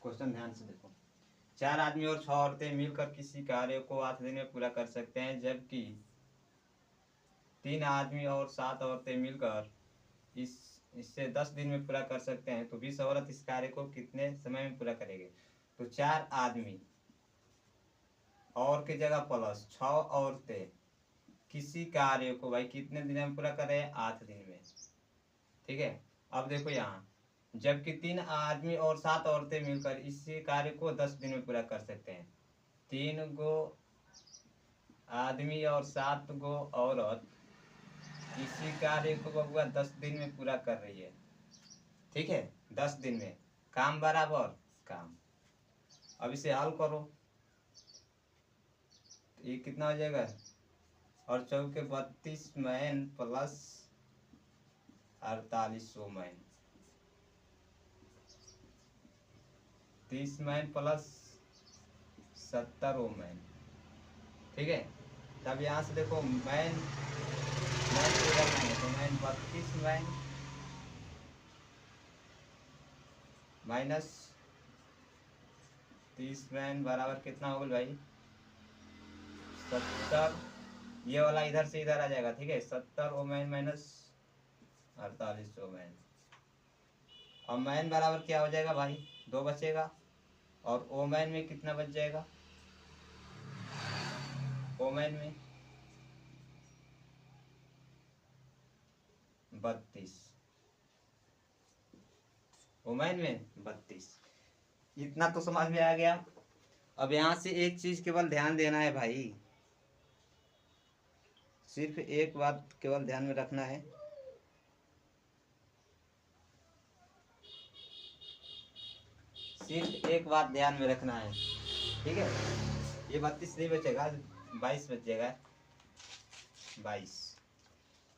Question ध्यान से देखो। 4 आदमी और 6 औरतें मिलकर किसी कार्य को 8 दिन में पूरा कर सकते हैं, जबकि 3 आदमी और 7 औरतें मिलकर इससे 10 दिन में पूरा कर सकते हैं। तो 20 औरत इस कार्य को कितने समय में पूरा करेंगे? तो 4 आदमी और की जगह प्लस 6 औरतें किसी कार्य को भाई कितने दिन में पूरा करें? 8 दिन में। ठीक है, अब देखो यहाँ, जबकि 3 आदमी और 7 औरतें मिलकर इसी कार्य को 10 दिन में पूरा कर सकते हैं। 3 गो आदमी और 7 गो औरत इसी कार्य को बबुआ 10 दिन में पूरा कर रही है। ठीक है, 10 दिन में काम बराबर काम। अब इसे हल करो, ये कितना हो जाएगा? और चौके 32 man plus 48 man, 30 man plus 70 man. ठीक है, तब यहाँ से देखो मैन तो मैन 32 मैन माइनस 30 मैन बराबर कितना होगा भाई? 70। ये वाला इधर से इधर आ जाएगा। ठीक है, 70 ओमैन माइनस 48 ओमैन। अब मैन बराबर क्या हो जाएगा भाई? 2 बचेगा। और ओमैन में कितना बच जाएगा? ओमैन में 32, ओमैन में 32। इतना तो समझ में आ गया। अब यहाँ से एक चीज केवल ध्यान देना है भाई, सिर्फ एक बात केवल ध्यान में रखना है। सिर्फ एक बात ध्यान में रखना है। ठीक है, ये 32 नहीं बचेगा, 22 बचेगा। 22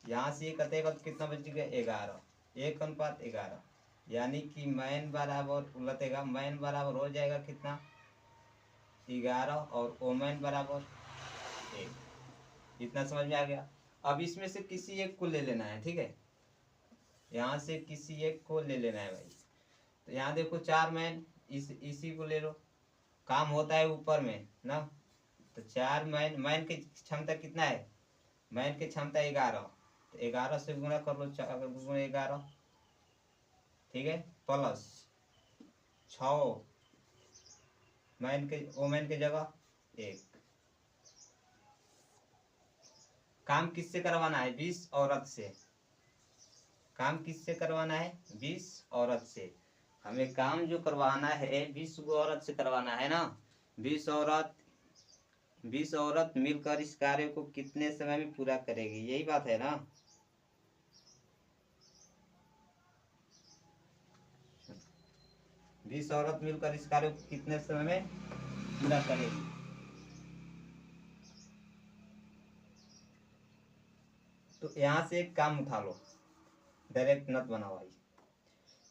यहाँ से एक अतः कितना बचेगा? 11, 1:11। यानी कि मैन बराबर उलटेगा, मैन बराबर हो जाएगा कितना? 11 और ओमैन बराबर 1। इतना समझ में आ गया। अब इसमें से किसी एक को ले लेना है। ठीक है, यहाँ से किसी एक को ले लेना है भाई। तो यहाँ देखो 4 मैन, इसी को ले लो, काम होता है ऊपर में ना। तो 4 मैन की क्षमता कितना है? मैन की क्षमता 11, तो 11 से गुणा कर लो, 4 गुणा 11। ठीक है, प्लस 6 मैन के ओमैन की जगह 1। काम किससे करवाना है? 20 औरत से। काम किससे करवाना है? 20 औरत से। हमें काम जो करवाना है 20 गो औरत से करवाना है ना। 20 औरत मिलकर इस कार्य को कितने समय में पूरा करेगी? यही बात है ना। बीस औरत मिलकर इस कार्य को कितने समय में पूरा करेगी? तो यहाँ से एक काम उठा लो, डायरेक्ट नत बनाओ भाई।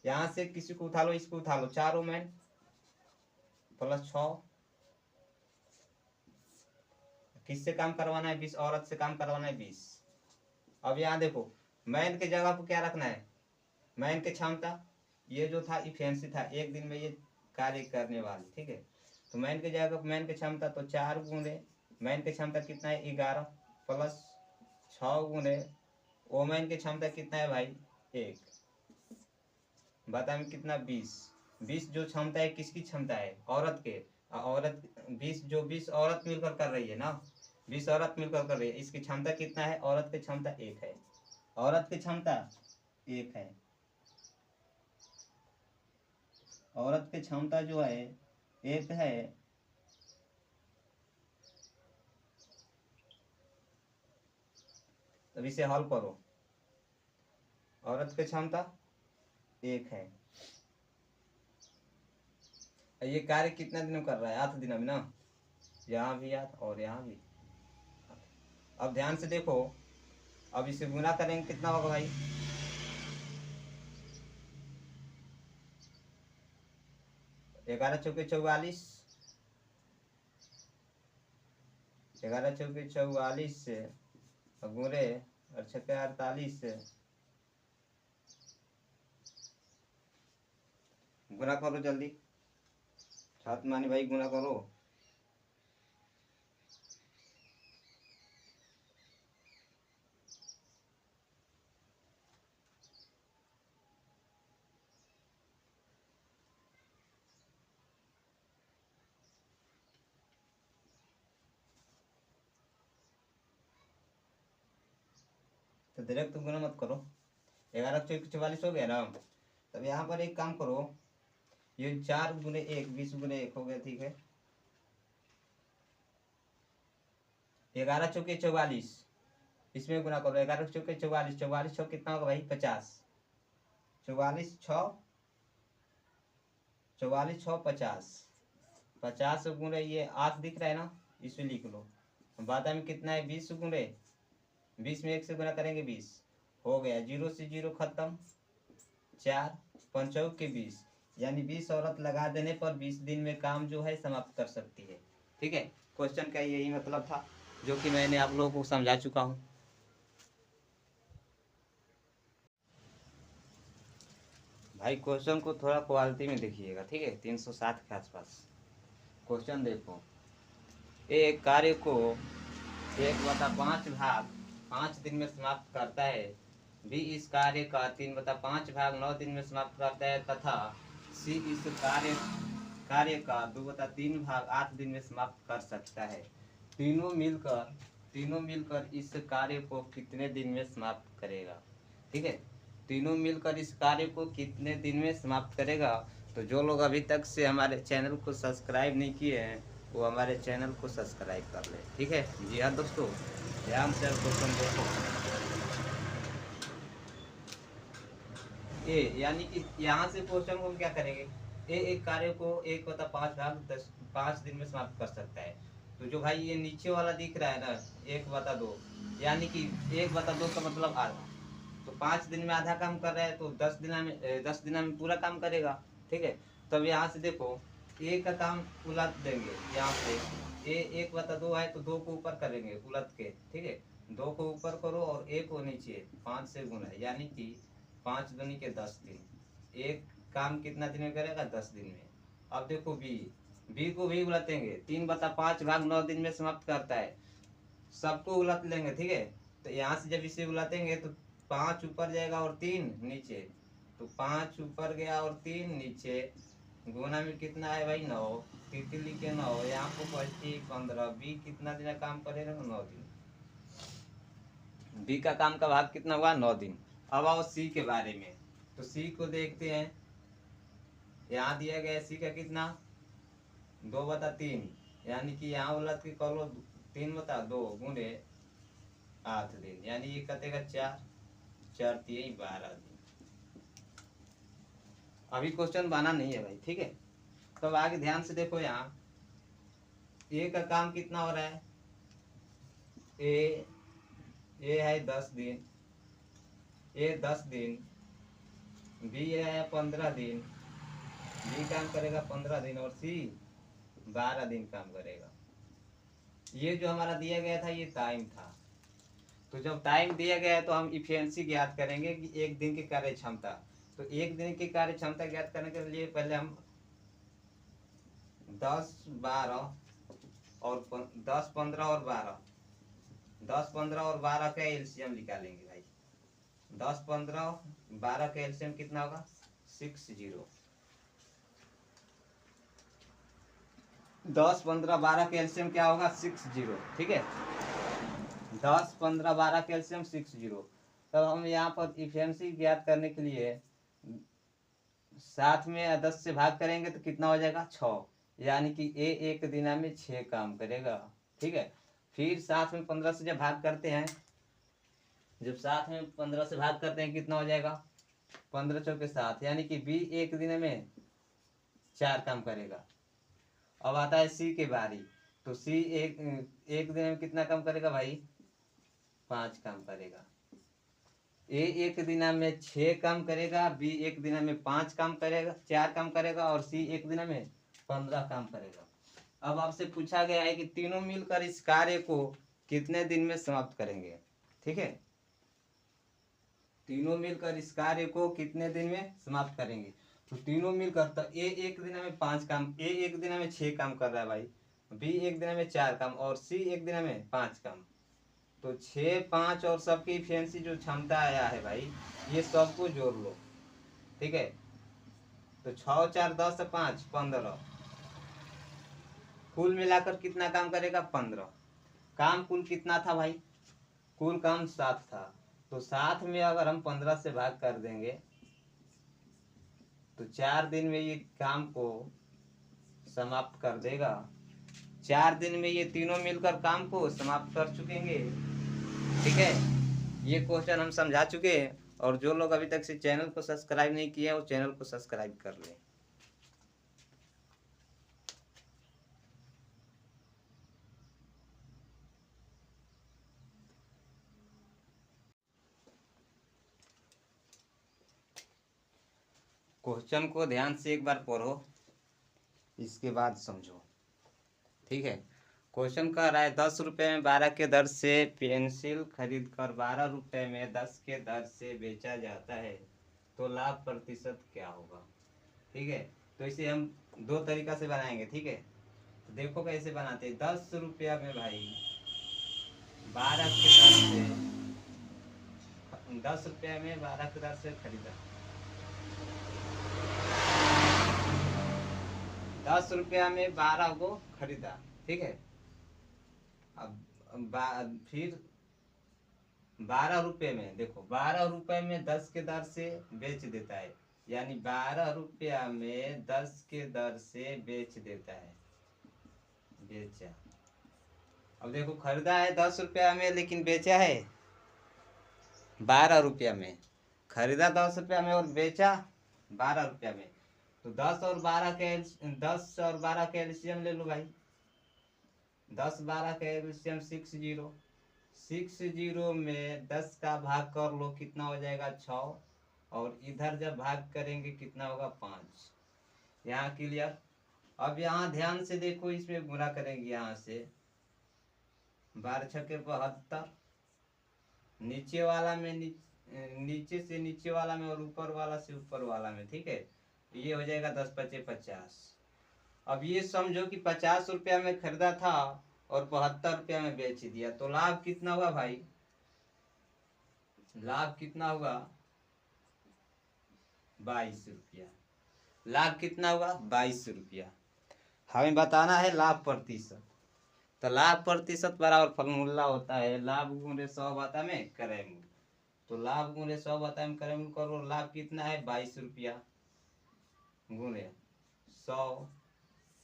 यहाँ से किसी को उठा लो, इसको उठा लो, 4 ओमैन प्लस 6। किससे काम करवाना है? 20 औरत से काम करवाना है 20। अब यहाँ देखो, मैन के जगह पर क्या रखना है? मैन की क्षमता, ये जो था इफिशिएंसी था, एक दिन में ये कार्य करने वाली। ठीक है, तो मैन की जगह मैन की क्षमता तो 4 गुणे मैन की क्षमता कितना है? 11 प्लस 6 गुणे ओमैन की क्षमता कितना है भाई? 1। बताएं कितना? 20। 20 जो क्षमता है किसकी क्षमता है? औरत के। औरत 20, जो 20 औरत मिलकर कर रही है ना, 20 औरत मिलकर कर रही है, इसकी क्षमता कितना है? औरत की क्षमता 1 है। औरत की क्षमता 1 है। औरत की क्षमता जो है 1 है। तब इसे हल करो। औरत की क्षमता 1 है। ये कार्य कितना दिन में कर रहा है? 8 दिन में ना। यहाँ भी 8 और यहाँ भी। अब ध्यान से देखो, अब इसे गुना करेंगे, कितना होगा भाई? 11 चौके 44, 11 चौके 44 से गुणे और 6 48 से गुना करो जल्दी। छात्र माने भाई गुना करो। तो डायरेक्ट गुना मत करो। 11 हो गया ना। तब यहाँ पर एक काम करो, ये 4 × 1 20 × 1 हो गया, ठीक है। 11 × 4 = 44, इसमें गुना करो। 11 × 4 = 44, 44 6 कितना होगा भाई 50, 44 6 44 6 50, 50 × ये 8 दिख रहा है ना, इसमें लिख लो। बाद में कितना है 20 × 20 में 1 से गुना करेंगे 20 हो गया, 0 से 0 खत्म, 4 5 के 20, यानी 20 औरत लगा देने पर 20 दिन में काम जो है समाप्त कर सकती है, ठीक है। क्वेश्चन का यही मतलब था, जो कि मैंने आप लोगों को समझा चुका हूँ। भाई क्वेश्चन को थोड़ा क्वालिटी में देखिएगा, ठीक है। 360 के आसपास क्वेश्चन देखो। एक कार्य को 1/5 भाग 5 दिन में समाप्त करता है, बी इस कार्य का 3/5 भाग 9 दिन में समाप्त करता है, तथा सी इस कार्य का 2/3 भाग 8 दिन में समाप्त कर सकता है। तीनों मिलकर इस कार्य को कितने दिन में समाप्त करेगा, ठीक है। तीनों मिलकर इस कार्य को कितने दिन में समाप्त करेगा। तो जो लोग अभी तक से हमारे चैनल को सब्सक्राइब नहीं किए हैं, वो हमारे चैनल को सब्सक्राइब कर ले, ठीक है। जी हाँ दोस्तों, ध्यान से क्वेश्चन देखो। ए यानी कि यहाँ से क्वेश्चन को हम क्या करेंगे, एक कार्य को 1/5 भाग 5 दिन में समाप्त कर सकता है। तो जो भाई ये नीचे वाला दिख रहा है ना 1/2, यानी कि 1/2 का मतलब आधा। तो 5 दिन में आधा काम कर रहा है, तो 10 दिन में पूरा काम करेगा, ठीक है। तब यहाँ से देखो, ए का काम उलट देंगे, यहाँ से ए 1/2 है तो 2 को ऊपर करेंगे उलट के, ठीक है। 2 को ऊपर करो और 1 को नीचे 5 से गुना, यानी कि 5 दूनी के 10 दिन। एक काम कितना दिन में करेगा 10 दिन में। अब देखो बी को भी उलटेंगे, 3/5 भाग 9 दिन में समाप्त करता है, सबको उलट लेंगे, ठीक है। तो यहाँ से जब इसे उलटेंगे तो 5 ऊपर जाएगा और 3 नीचे, तो 5 ऊपर गया और 3 नीचे, गुना में कितना है भाई 9, तितली के 9, यहाँ को 25 15, बी कितना दिन काम करेगा 9 दिन। बी का काम का भाग कितना हुआ 9 दिन। अब आओ सी के बारे में, तो सी को देखते हैं। यहाँ दिया गया सी का कितना 2/3, यानी कि यहाँ उलट के कर लो 3/2 गुणे 8 दिन, यानी ये कटेगा 4 4 3 12 दिन। अभी क्वेश्चन बना नहीं है भाई, ठीक है। तो अब आगे ध्यान से देखो, यहाँ ए का काम कितना हो रहा है, ए है 10 दिन, ए 10 दिन, बी है 15 दिन, बी काम करेगा 15 दिन और सी 12 दिन काम करेगा। ये जो हमारा दिया गया था ये टाइम था। तो जब टाइम दिया गया है तो हम इफिशिएंसी ज्ञात करेंगे कि एक दिन की कार्य क्षमता। तो एक दिन की कार्य क्षमता ज्ञात करने के लिए पहले हम 10 12 और 10 15 और 12, 10 15 और 12 का एलसीएम निकालेंगे भाई। 10 15 12 का एलसीएम कितना होगा 60। 10 15 12 का एलसीएम क्या होगा 60, ठीक है। 10 15 12 का एलसीएम 60। तब हम यहाँ पर इफिशिएंसी ज्ञात करने के लिए 7 में 10 से भाग करेंगे तो कितना हो जाएगा 6, यानी कि ए एक दिन में 6 काम करेगा, ठीक है। फिर 7 में 15 से जब भाग करते हैं, जब 7 में 15 से भाग करते हैं कितना हो जाएगा 15 चौके 7, यानी कि बी एक दिन में 4 काम करेगा। अब आता है सी के बारी, तो सी एक दिन में कितना काम करेगा भाई 5 काम करेगा। ए एक दिन में 6 काम करेगा, बी एक दिन में 5 काम करेगा 4 काम करेगा, और सी एक दिन में 15 काम करेगा। अब आपसे पूछा गया है कि तीनों मिलकर इस कार्य को कितने दिन में समाप्त करेंगे, ठीक है। तीनों मिलकर इस कार्य को कितने दिन में समाप्त करेंगे। तो तीनों मिलकर तो ए एक दिन में 5 काम, ए एक दिन में 6 काम कर रहा है भाई, बी एक दिन में 4 काम और सी एक दिन में 5 काम। तो 6, 5 और सबकी इफिशियंसी जो क्षमता आया है भाई, ये सबको जोड़ लो, ठीक है। तो 6, 4, 10, 5, 15, कुल मिलाकर कितना काम करेगा? 15। काम कुल कितना था भाई? कुल काम 7 था। तो 7 में अगर हम 15 से भाग कर देंगे तो 4 दिन में ये काम को समाप्त कर देगा। 4 दिन में ये तीनों मिलकर काम को समाप्त कर चुकेंगे, ठीक है। ये क्वेश्चन हम समझा चुके हैं। और जो लोग अभी तक से चैनल को सब्सक्राइब नहीं किया वो चैनल को सब्सक्राइब कर लें। क्वेश्चन को ध्यान से एक बार पढ़ो, इसके बाद समझो, ठीक है। क्वेश्चन कह रहा है 10 रुपये में 12 के दर से पेंसिल खरीद कर 12 रुपये में 10 के दर से बेचा जाता है, तो लाभ प्रतिशत क्या होगा? ठीक है। तो इसे हम 2 तरीका से बनाएंगे, ठीक है। तो देखो कैसे बनाते हैं। 10 रुपया में भाई 12 के दर से, 10 रुपया में 12 के दर से खरीदा, 10 रुपया में 12 को खरीदा, ठीक है। अब फिर 12 रुपये में, देखो 12 रुपये में 10 के दर से बेच देता है, यानी 12 रुपया में 10 के दर से बेच देता है, बेचा। अब देखो खरीदा है 10 रुपया में लेकिन बेचा है 12 रुपया में। खरीदा 10 रुपया में और बेचा 12 रुपया में। तो 10 और 12 का एलसीएम ले लो भाई। 10, 12 का एलसीएम 60। 60 में 10 का भाग कर लो, कितना हो जाएगा? 6। और इधर जब भाग करेंगे कितना होगा? 5। यहाँ क्लियर। अब यहाँ ध्यान से देखो, इसमें गुणा करेंगे यहाँ से 12 छक्के 72, नीचे वाला में नीचे से नीचे वाला में और ऊपर वाला से ऊपर वाला में, ठीक है। ये हो जाएगा 10 पचे 50। अब ये समझो कि 50 रुपया में खरीदा था और 72 रुपया में बेच दिया, तो लाभ कितना हुआ भाई? लाभ कितना हुआ? 22 रुपया। लाभ कितना हुआ? 22 रुपया। हमें बताना है लाभ प्रतिशत। तो लाभ प्रतिशत बराबर फॉर्मूला होता है लाभ गुणे 100 बटा में क्रय मूल्य। तो लाभ गुणे 100 बटा में क्रय मूल्य करो। लाभ कितना है? 22 रुपया गुणे 100।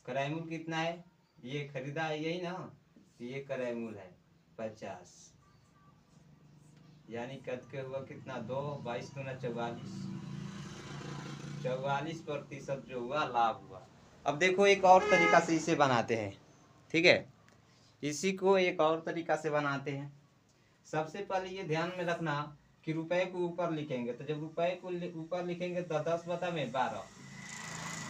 क्रय मूल्य कितना है? ये खरीदा है यही ना, तो ये क्रय मूल्य है 50, यानी कद के हुआ कितना? 2, 22 दूना 44, 44% जो हुआ लाभ हुआ। अब देखो एक और तरीका से इसे बनाते हैं, ठीक है। इसी को एक और तरीका से बनाते हैं। सबसे पहले ये ध्यान में रखना कि रुपए को ऊपर लिखेंगे, तो जब रुपए को ऊपर लिखेंगे तो 10 बटा में 12,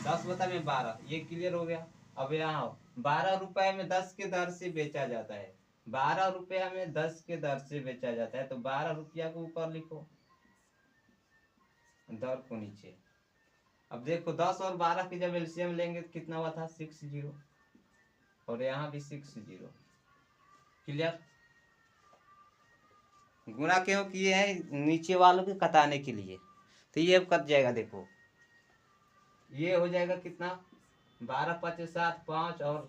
10 बटा में 12, ये क्लियर हो गया। अब यहाँ 12 रुपए में 10 के दर से बेचा जाता है, 12 रुपया में 10 के दर से बेचा जाता है, तो 12 रुपया को ऊपर लिखो, दर को नीचे। अब देखो 10 और 12 की जब एलसीएम लेंगे तो कितना हुआ था? 60। और यहाँ भी 60। क्लियर। गुणा क्यों किए हैं? नीचे वालों के कटाने के लिए। तो ये अब कट जाएगा, देखो ये हो जाएगा कितना? 12 पचे 7, 5 और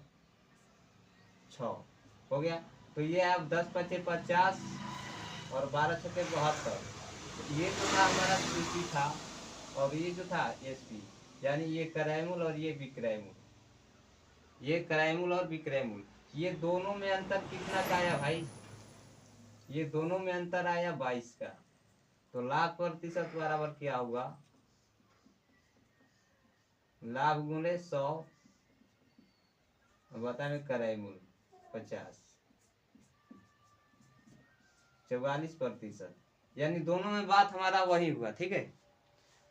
6 हो गया। तो ये अब 10 पचे 50 और 12 छके 72। ये जो था हमारा सूची था और ये जो था एसपी, यानी ये क्रय मूल्य और ये विक्रय मूल्य, ये क्रय मूल्य और विक्रय मूल्य, ये दोनों में अंतर कितना का आया भाई? ये दोनों में अंतर आया 22 का। तो लाभ प्रतिशत बराबर क्या हुआ? लाभ गुणे 100 बता में क्रय मूल्य 50, 44%। यानी दोनों में बात हमारा वही हुआ, ठीक है।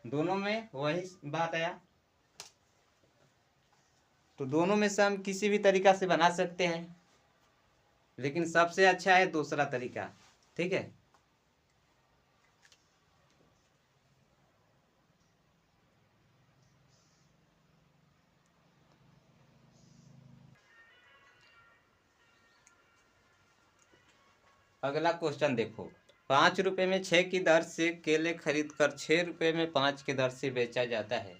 दोनों में वही बात आया। तो दोनों में से हम किसी भी तरीका से बना सकते हैं, लेकिन सबसे अच्छा है दूसरा तरीका, ठीक है। अगला क्वेश्चन देखो, 5 रुपए में 6 की दर से केले खरीद कर 6 रुपए में 5 की दर से बेचा जाता है,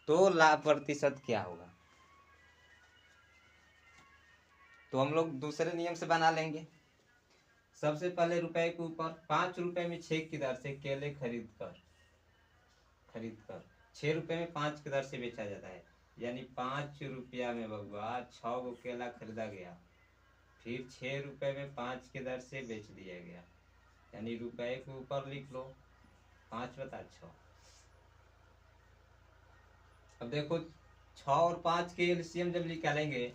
तो लाभ प्रतिशत क्या होगा। तो हम लोग दूसरे नियम से बना लेंगे। सबसे पहले रुपए के ऊपर 5 रुपए में 6 की दर से केले खरीद कर 6 रुपए में 5 की दर से बेचा जाता है, यानी 5 रुपया में बबुआ 6 को केला खरीदा गया, फिर 6 रुपए में 5 की दर से बेच दिया गया, यानी रुपए के ऊपर लिख लो 5/6। अब देखो 6 और 5 के एलसीएम जब निकालेंगे,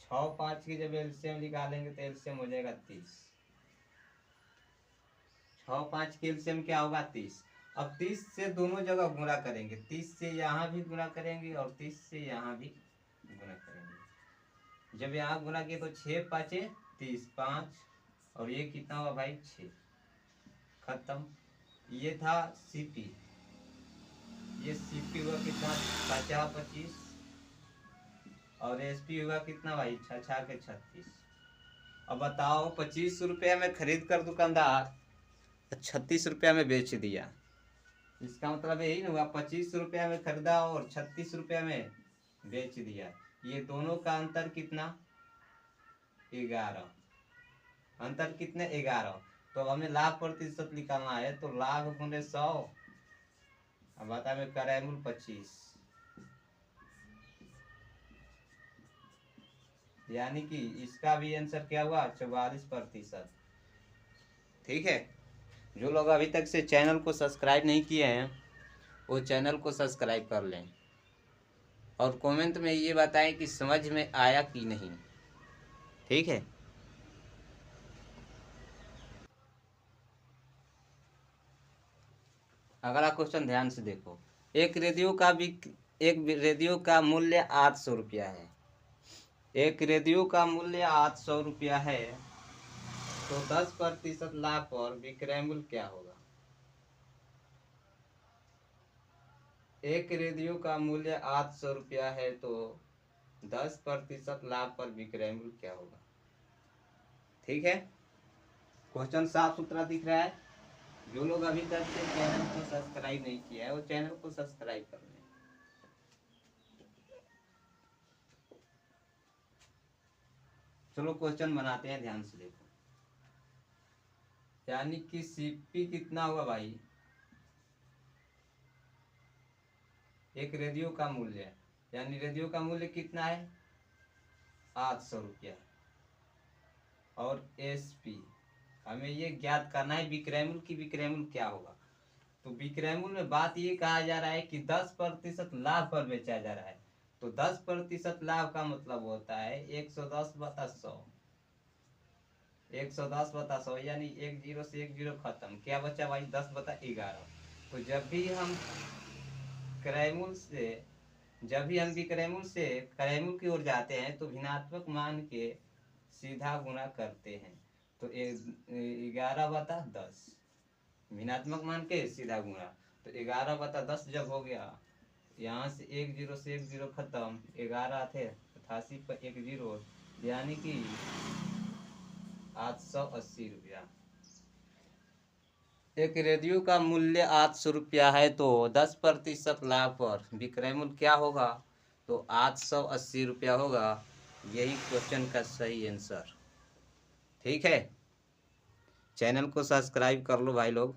6 5 की जब एलसीएम निकालेंगे तो एलसीएम हो जाएगा 30। 6 5 की एलसीएम क्या होगा 30। अब 30 से दोनों जगह गुणा करेंगे, 30 से यहाँ भी गुणा करेंगे और 30 से यहाँ भी गुणा करेंगे। जब यहाँ गुणा किए तो 6 5 30, 5 और ये कितना हुआ भाई 6, खत्म। ये था सीपी, ये सीपी हुआ कितना 50 25 और एसपी हुआ कितना भाई 6 6 के 36। अब बताओ 25 रुपया में खरीद कर दुकानदार 36 रुपया में बेच दिया, इसका मतलब यही ना हुआ 25 रुपया में खरीदा और 36 रुपया में बेच दिया। ये दोनों का अंतर कितना 11, अंतर कितने 11। तो हमें लाभ प्रतिशत निकालना है, तो लाभ गुने 100। अब बता में करें 25, यानी कि इसका भी आंसर क्या हुआ 44%। ठीक है, जो लोग अभी तक से चैनल को सब्सक्राइब नहीं किए हैं वो चैनल को सब्सक्राइब कर लें और कमेंट में ये बताएं कि समझ में आया कि नहीं। ठीक है, अगला क्वेश्चन ध्यान से देखो। एक रेडियो का मूल्य 800 रुपया है। एक रेडियो का मूल्य 800 रुपया है, तो 10% लाभ पर विक्रय मूल्य क्या होगा। एक रेडियो का मूल्य 800 रुपया है, तो 10% लाभ पर विक्रय मूल्य क्या होगा। ठीक है, क्वेश्चन साफ सुथरा दिख रहा है। जो लोग अभी तक से चैनल को सब्सक्राइब नहीं किया है वो चैनल को सब्सक्राइब कर लें। चलो क्वेश्चन बनाते हैं, ध्यान से देखो। यानी कि सीपी कितना हुआ भाई, एक रेडियो का मूल्य, यानी रेडियो का मूल्य कितना है 800 रुपया, और एसपी हमें ये ज्ञात करना है विक्रय मूल्य की विक्रय मूल्य क्या होगा। तो विक्रय मूल्य में बात ये कहा जा रहा है कि 10% लाभ पर बेचा जा रहा है, तो 10% लाभ का मतलब होता है 110/100, 110/100, यानी 1 0 से 1 0 खत्म, क्या बचा भाई 10/11। तो जब भी हम विक्रय मूल्य से क्रय मूल्य की ओर जाते हैं तो भिन्नात्मक मान के सीधा गुणा करते हैं, तो 11/10 भिन्नात्मक मान के सीधा गुणा, तो 11/10 जब हो गया, यहाँ से 1 0 से 1 0 खत्म, 11 थे 88 पर 1 0, यानी कि 880 रुपया। एक रेडियो का मूल्य 800 रुपया है, तो 10% लाभ पर विक्रय मूल्य क्या होगा, तो 880 रुपया होगा। यही क्वेश्चन का सही आंसर। ठीक है, चैनल को सब्सक्राइब कर लो भाई लोग।